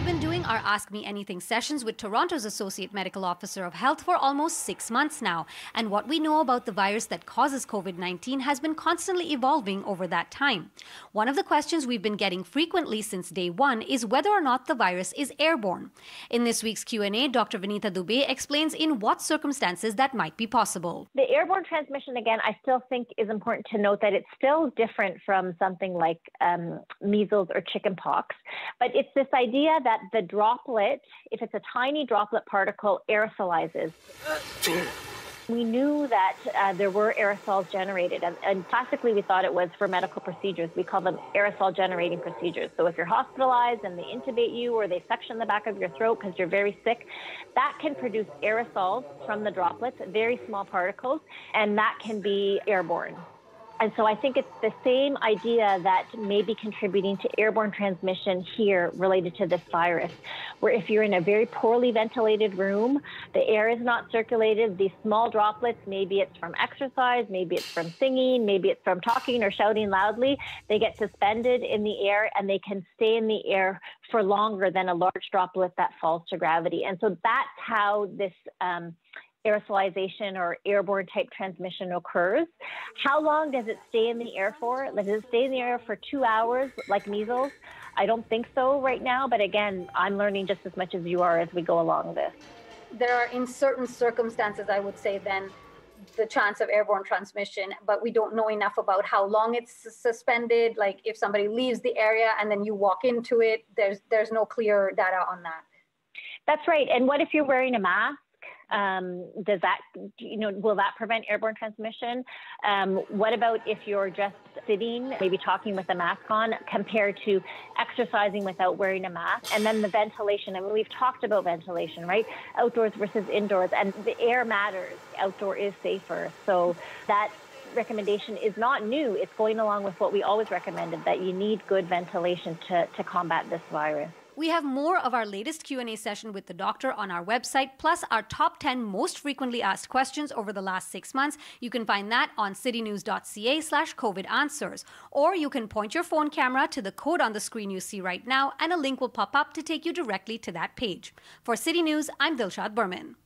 been doing our Ask Me Anything sessions with Toronto's Associate Medical Officer of Health for almost 6 months now. And what we know about the virus that causes COVID-19 has been constantly evolving over that time. One of the questions we've been getting frequently since day one is whether or not the virus is airborne. In this week's Q&A, Dr. Vinita Dubey explains in what circumstances that might be possible. The airborne transmission, again, I still think is important to note that it's still different from something like measles or chickenpox. But it's this idea that the droplet, if it's a tiny droplet particle, aerosolizes. We knew that there were aerosols generated, and classically we thought it was for medical procedures. We call them aerosol-generating procedures. So if you're hospitalized and they intubate you or they suction the back of your throat because you're very sick, that can produce aerosols from the droplets, very small particles, and that can be airborne. And so I think it's the same idea that may be contributing to airborne transmission here related to this virus, where if you're in a very poorly ventilated room, the air is not circulated, these small droplets, maybe it's from exercise, maybe it's from singing, maybe it's from talking or shouting loudly, they get suspended in the air and they can stay in the air for longer than a large droplet that falls to gravity. And so that's how this aerosolization or airborne type transmission occurs. How long does it stay in the air for? Does it stay in the air for 2 hours like measles? I don't think so right now, but again, I'm learning just as much as you are as we go along this. There are, in certain circumstances, I would say, then the chance of airborne transmission, but we don't know enough about how long it's suspended. Like if somebody leaves the area and then you walk into it, there's no clear data on that. That's right. And what if you're wearing a mask? Does that, will that prevent airborne transmission? What about if you're just sitting, maybe talking with a mask on, compared to exercising without wearing a mask? And then the ventilation. I mean, we've talked about ventilation, right? Outdoors versus indoors, and the air matters. Outdoor is safer. So that recommendation is not new. It's going along with what we always recommended, that you need good ventilation to combat this virus. We have more of our latest Q&A session with the doctor on our website, plus our top 10 most frequently asked questions over the last 6 months. You can find that on citynews.ca/COVID answers. Or you can point your phone camera to the code on the screen you see right now, and a link will pop up to take you directly to that page. For City News, I'm Dilshad Burman.